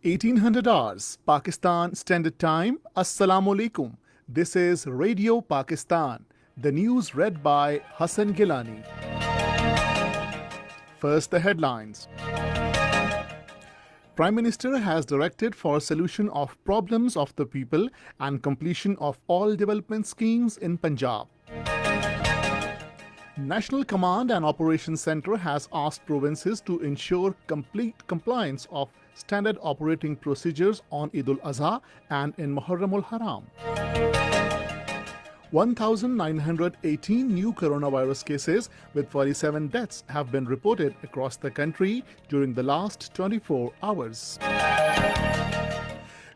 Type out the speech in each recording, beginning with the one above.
1800 hours, Pakistan Standard Time. Assalamu alaikum. This is Radio Pakistan. The news read by Hassan Gilani. First, the headlines. Prime Minister has directed for solution of problems of the people and completion of all development schemes in Punjab. National Command and Operations Centre has asked provinces to ensure complete compliance of standard operating procedures on Eid al-Azha and in Muharram al-Haram. 1,918 new coronavirus cases with 47 deaths have been reported across the country during the last 24 hours.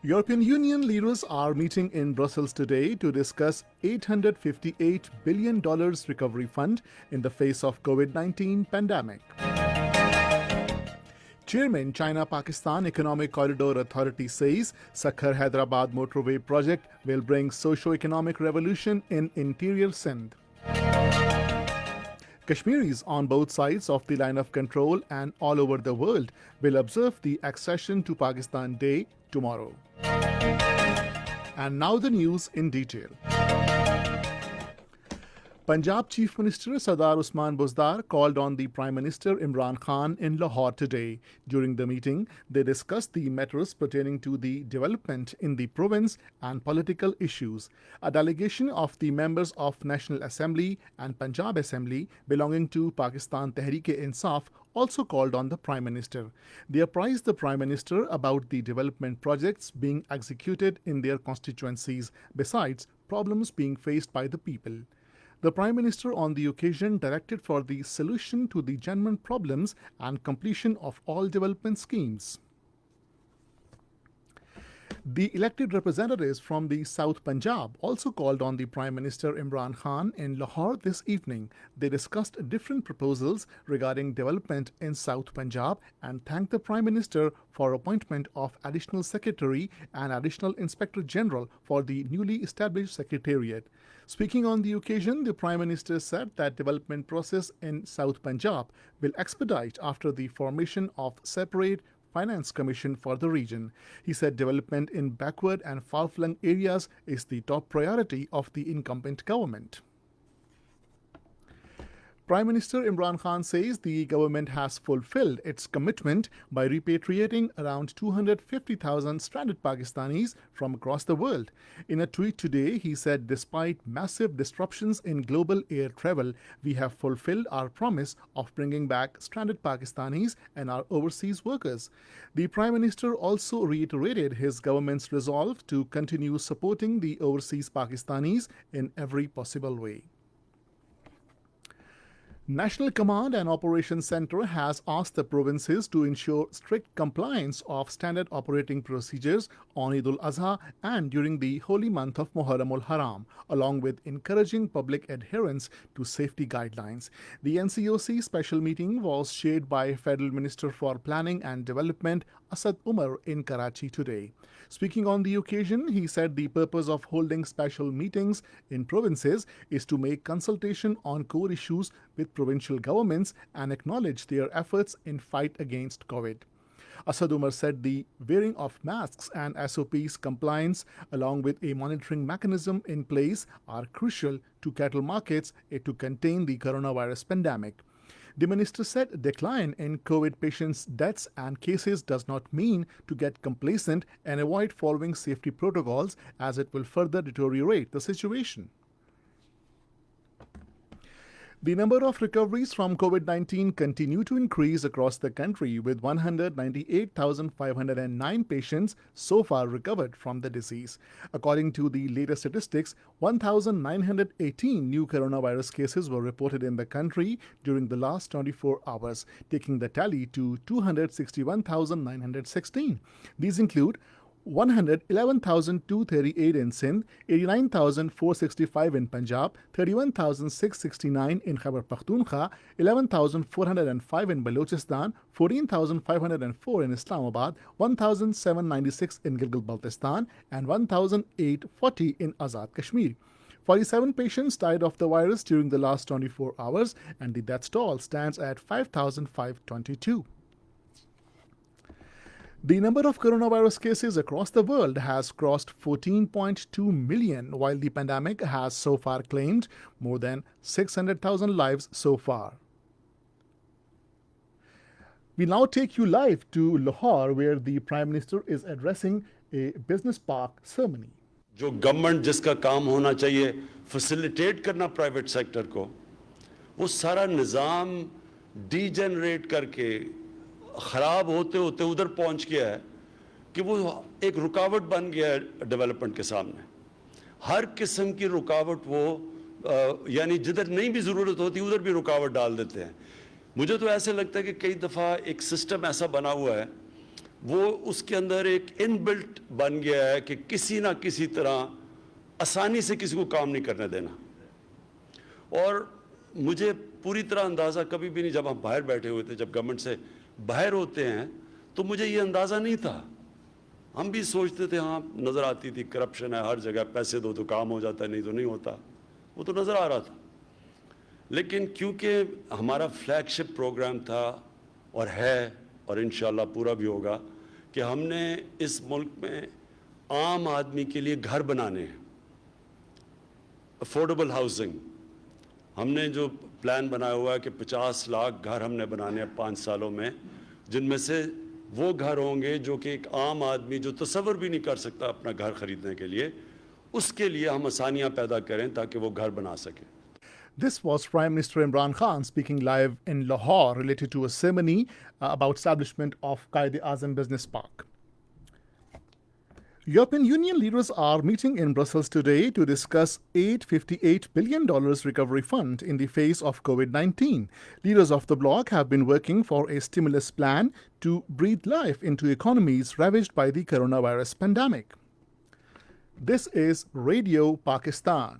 European Union leaders are meeting in Brussels today to discuss $858 billion recovery fund in the face of COVID-19 pandemic. Chairman China-Pakistan Economic Corridor Authority says Sakhar-Hyderabad motorway project will bring socio-economic revolution in interior Sindh. Kashmiris on both sides of the line of control and all over the world will observe the accession to Pakistan Day tomorrow. And now the news in detail. Punjab Chief Minister Sardar Usman Buzdar called on the Prime Minister Imran Khan in Lahore today. During the meeting, they discussed the matters pertaining to the development in the province and political issues. A delegation of the members of National Assembly and Punjab Assembly belonging to Pakistan Tehreek-e-Insaf also called on the Prime Minister. They apprised the Prime Minister about the development projects being executed in their constituencies, besides problems being faced by the people. The Prime Minister on the occasion directed for the solution to the genuine problems and completion of all development schemes. The elected representatives from the South Punjab also called on the Prime Minister Imran Khan in Lahore this evening. They discussed different proposals regarding development in South Punjab and thanked the Prime Minister for appointment of Additional Secretary and Additional Inspector General for the newly established Secretariat. Speaking on the occasion, the Prime Minister said that development process in South Punjab will expedite after the formation of separate Finance Commission for the region. He said development in backward and far-flung areas is the top priority of the incumbent government. Prime Minister Imran Khan says the government has fulfilled its commitment by repatriating around 250,000 stranded Pakistanis from across the world. In a tweet today, he said, despite massive disruptions in global air travel, we have fulfilled our promise of bringing back stranded Pakistanis and our overseas workers. The Prime Minister also reiterated his government's resolve to continue supporting the overseas Pakistanis in every possible way. National Command and Operations Centre has asked the provinces to ensure strict compliance of standard operating procedures on Eid al-Azha and during the holy month of Muharram al-Haram, along with encouraging public adherence to safety guidelines. The NCOC special meeting was chaired by Federal Minister for Planning and Development Asad Umar in Karachi today. Speaking on the occasion, he said the purpose of holding special meetings in provinces is to make consultation on core issues with provincial governments and acknowledge their efforts in fight against COVID. Asad Umar said the wearing of masks and SOPs compliance along with a monitoring mechanism in place are crucial to cattle markets to contain the coronavirus pandemic. The minister said decline in COVID patients' deaths and cases does not mean to get complacent and avoid following safety protocols, as it will further deteriorate the situation. The number of recoveries from COVID-19 continue to increase across the country, with 198,509 patients so far recovered from the disease. According to the latest statistics, 1,918 new coronavirus cases were reported in the country during the last 24 hours, taking the tally to 261,916. These include 111,238 in Sindh, 89,465 in Punjab, 31,669 in Khyber Pakhtunkhwa, 11,405 in Balochistan, 14,504 in Islamabad, 1,796 in Gilgit-Baltistan, and 1,840 in Azad Kashmir. 47 patients died of the virus during the last 24 hours, and the death toll stands at 5,522. The number of coronavirus cases across the world has crossed 14.2 million, while the pandemic has so far claimed more than 600,000 lives so far. We now take you live to Lahore, where the Prime Minister is addressing a business park ceremony. जो government जिसका काम होना चाहिए facilitate करना private sector को, वो सारा निज़ाम degenerate करके ख़राब होते होते उधर पहुंच गया है कि वो एक रुकावट बन गया है डेवलपमेंट के सामने। हर किस्म की रुकावट वो यानी जिधर नहीं भी ज़रूरत होती उधर भी रुकावट डाल देते हैं। मुझे तो ऐसे लगता है कि कई दफ़ा एक सिस्टम ऐसा बना हुआ है, वो उसके अंदर एक इनबिल्ट बन गया है कि किसी ना किसी तरह आसानी से किसी को काम नहीं करने देना। और मुझे पूरी तरह अंदाज़ा कभी भी नहीं, जब हम बाहर बैठे हुए थे, जब गवर्नमेंट से बाहर होते हैं, तो मुझे ये अंदाज़ा नहीं था। हम भी सोचते थे, हाँ नज़र आती थी करप्शन है हर जगह, पैसे दो तो काम हो जाता है, नहीं तो नहीं होता, वो तो नज़र आ रहा था। लेकिन क्योंकि हमारा फ्लैगशिप प्रोग्राम था और है और इंशाल्लाह पूरा भी होगा कि हमने इस मुल्क में आम आदमी के लिए घर बनाने हैं, अफोर्डेबल हाउसिंग। हमने जो प्लान बनाया हुआ है कि 50 लाख घर हमने बनाने हैं 5 सालों में, जिनमें से वो घर होंगे जो कि एक आम आदमी जो तसव्वुर भी नहीं कर सकता अपना घर खरीदने के लिए, उसके लिए हम आसानियां पैदा करें ताकि वो घर बना सकें। This was Prime Minister Imran Khan speaking live in Lahore related to a ceremony about establishment of Qaid-e-Azam Business Park. European Union leaders are meeting in Brussels today to discuss $858 billion recovery fund in the face of COVID-19. Leaders of the bloc have been working for a stimulus plan to breathe life into economies ravaged by the coronavirus pandemic. This is Radio Pakistan.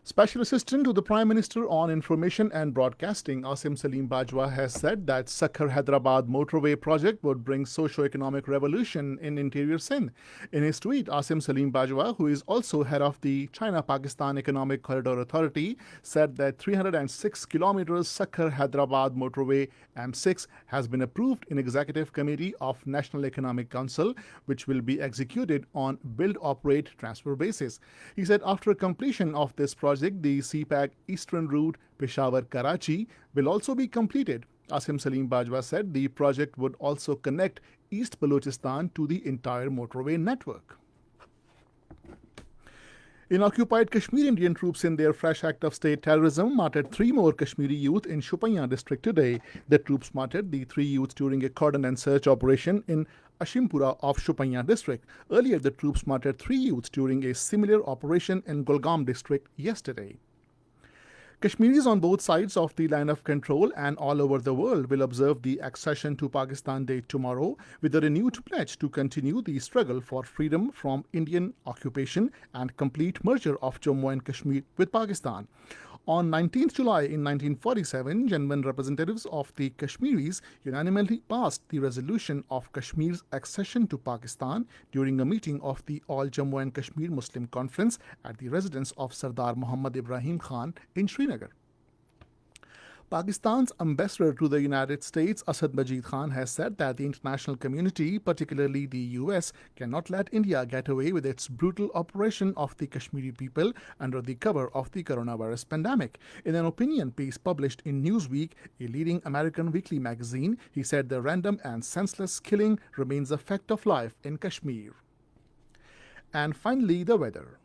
Special Assistant to the Prime Minister on Information and Broadcasting, Asim Salim Bajwa, has said that Sakkar-Hyderabad motorway project would bring socio-economic revolution in interior Sindh. In his tweet, Asim Salim Bajwa, who is also head of the China-Pakistan Economic Corridor Authority, said that 306 kilometers Sakkar-Hyderabad motorway M6 has been approved in Executive Committee of National Economic Council, which will be executed on build, operate, transfer basis. He said after completion of this project, the CPAC Eastern Route Peshawar-Karachi will also be completed. Asim Salim Bajwa said the project would also connect East Balochistan to the entire motorway network. In occupied Kashmir, Indian troops in their fresh act of state terrorism martyred 3 more Kashmiri youth in Shopaiyan district today. The troops martyred the 3 youths during a cordon and search operation in Ashimpura of Shopaiyan district. Earlier, the troops martyred 3 youths during a similar operation in Gulgam district yesterday. Kashmiris on both sides of the line of control and all over the world will observe the accession to Pakistan Day tomorrow with a renewed pledge to continue the struggle for freedom from Indian occupation and complete merger of Jammu and Kashmir with Pakistan. On 19th July in 1947, genuine representatives of the Kashmiris unanimously passed the resolution of Kashmir's accession to Pakistan during a meeting of the All Jammu and Kashmir Muslim Conference at the residence of Sardar Muhammad Ibrahim Khan in Srinagar. Pakistan's ambassador to the United States, Asad Majid Khan, has said that the international community, particularly the US, cannot let India get away with its brutal oppression of the Kashmiri people under the cover of the coronavirus pandemic. In an opinion piece published in Newsweek, a leading American weekly magazine, he said the random and senseless killing remains a fact of life in Kashmir. And finally, the weather.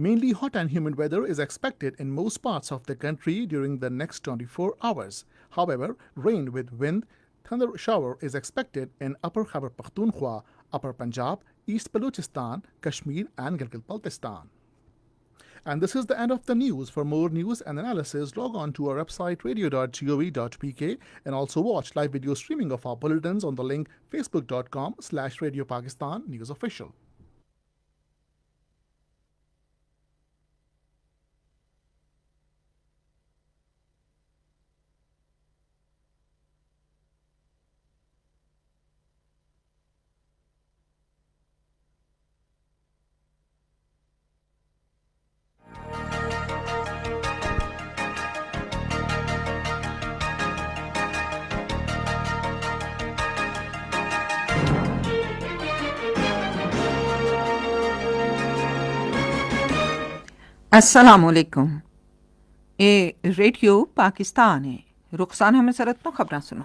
Mainly hot and humid weather is expected in most parts of the country during the next 24 hours. However, rain with wind, thunder shower is expected in Upper Khyber Pakhtunkhwa, Upper Punjab, East Balochistan, Kashmir and Gilgit-Baltistan. And this is the end of the news. For more news and analysis, log on to our website radio.gov.pk and also watch live video streaming of our bulletins on the link facebook.com/Radio Pakistan News Official. असलामुअलैकुम। ਇਹ radio Pakistan ਹੈ। रुखसान हमें सरत तो खबरां सुनो।